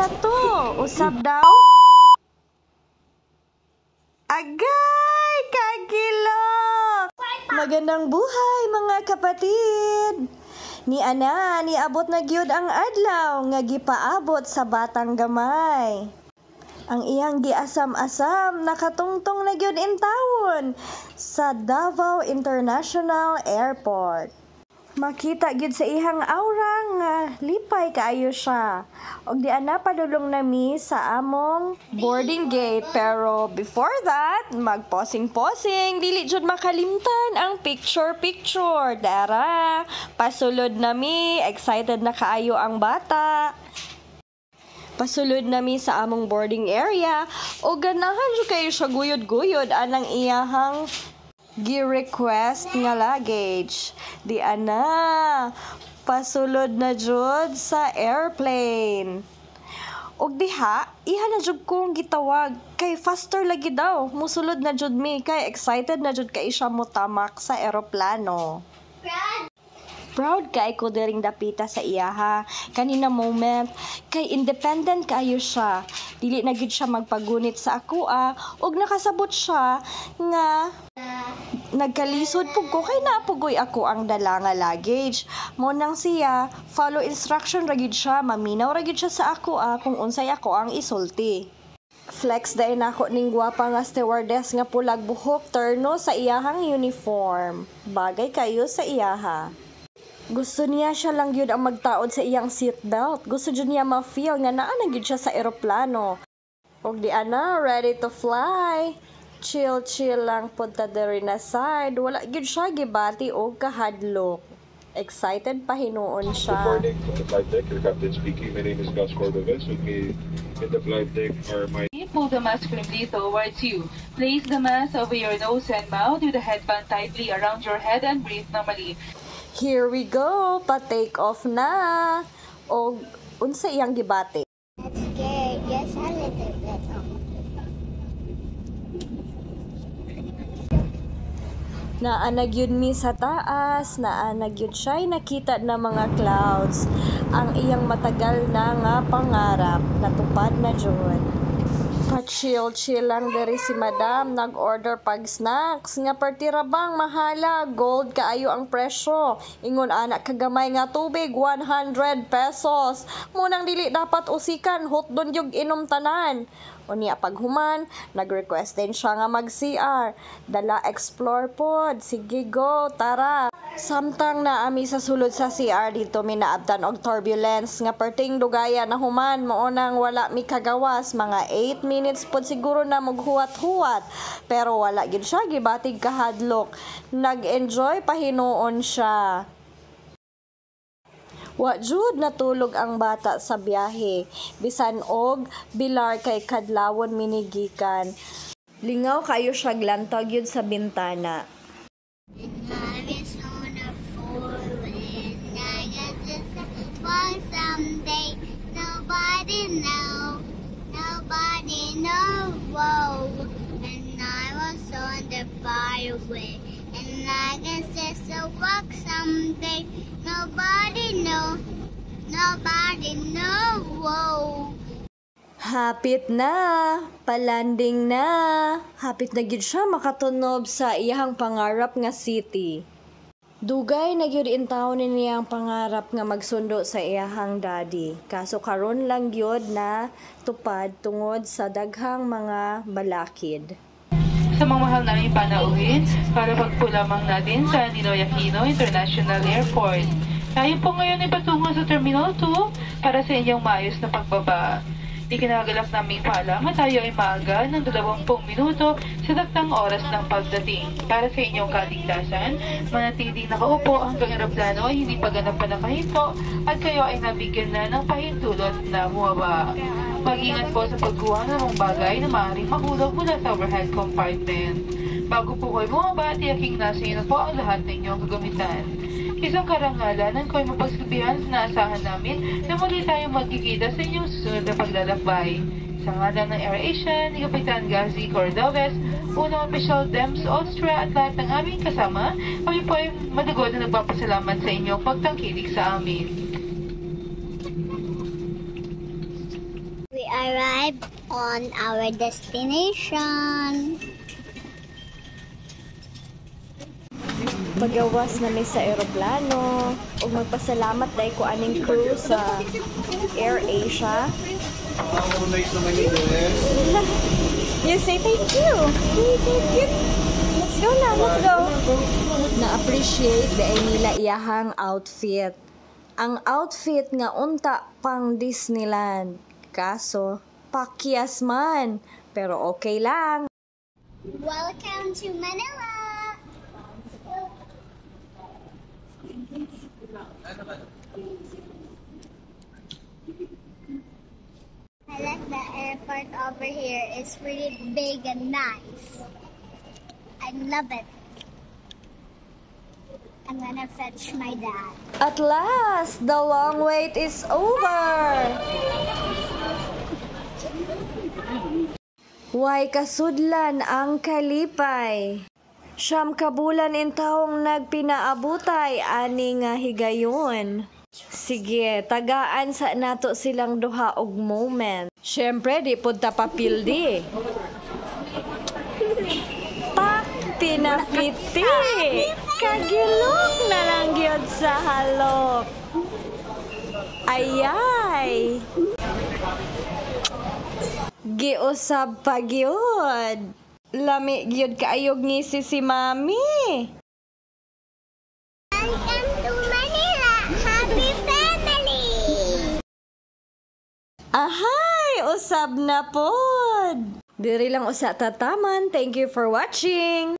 Unsa to? Usab daw? Agay! Kagilok! Magandang buhay mga kapatid! Ni ana, niabot na gyud ang adlaw nga gipaabot sa batang gamay. Ang iyang giasam-asam nakatungtong na gyud in town sa Davao International Airport. Makita gyud sa ihang aura nga lipay kaayo siya. Og di ana padulong nami sa among boarding gate, pero before that, magposing-posing, dili jud makalimtan ang picture-picture. Dara, pasulod nami, excited na kaayo ang bata. Pasulod nami sa among boarding area o ganahan jud kayo siya guyod-guyod anang iyahang gi-request nga luggage. Di ana, pasulod na jud sa airplane. Og diha, iha na jud kong gitawag kay faster lagi daw. Musulod na jud mi kay excited na jud kay siya motamak sa eroplano. Proud kay ko diring dapita sa iyaha kanina moment kay independent kayo siya. Dili na gid siya magpagunit sa ako og nakasabot siya nga nagkalisod pug ko kay naapugoy ako ang dala nga luggage. Mo nang siya follow instruction ra gid siya, maminaw ra gid siya sa ako kung unsay ako ang isulti. Flex day na ako ning gwapa nga stewardess nga pulag buhok terno sa iyahang uniform. Bagay kayo sa iyaha. Gusto niya siya lang yun ang magtaod sa iyang seatbelt. Gusto dyan niya ma-feel nga naa na yun siya sa eroplano. Og di ana, ready to fly. Chill lang punta diri na side. Wala yun siya gibati o kahadlok. Excited pa hinuon siya. Good morning from the flight deck. Your captain speaking. My name is Gus Cordovez. With me in the flight deck are my... Pull the mask firmly towards you. Place the mask over your nose and mouth with the headband tightly around your head and breathe normally. Here we go, pa-take off na. O, unsa iyang gibate? That's scary, just a little bit. Naanag yun mi sa taas, naanag yun siya'y nakita na mga clouds. Ang iyang matagal na nga pangarap, natupad na jud. Pa-chill lang diri si madam, nag-order pag snacks. Nga partirabang mahala, gold kaayo ang presyo. Ingon anak kagamay nga tubig, 100 pesos. Munang dili dapat usikan, hotdon yung inom tanan. O niya paghuman, nag-request din siya nga mag-CR. Dala explore pod, sige go, tara. Samtang naami sa sulod sa CR dito minaabtan og turbulence nga perting dugaya na human mao nang wala mi kagawas, mga 8 minutes pod siguro na maghuwat-huwat, pero wala gid siya gibatig kahadlok. Nag-enjoy pahinuon siya. Wa jud natulog ang bata sa biyahe, bisan og bilar kay kadlawon minigikan. Lingaw kayo siya glantag yun sa bintana. Someday, nobody know, whoa. And I was on the byway, and I guess it's a walk someday. Nobody know, whoa. Hapit na, palanding na. Hapit na gid siya makatunob sa iyang pangarap nga city. Dugay na gyud in taon niyang pangarap nga magsundo sa iyahang daddy. Kaso karon lang gyud na tupad tungod sa daghang mga balakid. Sa mga mahal naming panauhin, para pagpo lamang natin sa Ninoy Aquino International Airport. Tayo po ngayon ay patungo sa Terminal 2 para sa inyong maayos na pagbaba. Ikinagalak naming paalam at tayo ay maaga ng 20 minuto sa taktang oras ng pagdating. Para sa inyong kaligtasan, manatiling nakaupo hanggang eroplano ay hindi paganap pa nakahinto at kayo ay nabigyan na ng pahintulot na bumaba. Mag-ingat po sa pagkuha ng mga bagay na maaaring mahulog mula sa overhead compartment. Bago po kayo bumaba, tiyaking nasa inyo na po ang lahat ng inyong kagamitan. Isang karangalan ang ko'y mapagsabihan sa naasahan namin na muli tayong magkikita sa inyong susunod na paglalakbay. Sa ngalan ng AirAsia, ni Kapitan Gazi Cordovez, unang official DEMS Austria at lahat ng aming kasama, kami po ay madagod na nagpapasalamat sa inyong pagtangkilik sa amin. arrived on our destination. Pagawas na may sa aeroplano ug magpasalamat dahil ko aning crew sa AirAsia. You say thank you. Thank you. Let's go na, let's go. Na-appreciate dahil nila iyahang outfit. Ang outfit nga unta pang Disneyland. Kaso, pakyas man. Pero okay lang. Welcome to Manila. I like the airport over here. It's really big and nice. I love it. I'm gonna fetch my dad. At last, the long wait is over. Way kasudlan ang kalipay. Siyam kabulan in taong nagpinaabutay ani nga higayon. Sige, tagaan sa nato silang duha og moment. Syempre, di punta papildi. Pak, pinapiti. Kagilok na lang gyud sa halok. Ayay. Giusab pa gyud. Lami gyud kaayog ngisi si Mami. Welcome to Manila. Happy family. Ahay, usab na pod. Diri lang usa tataman. Thank you for watching.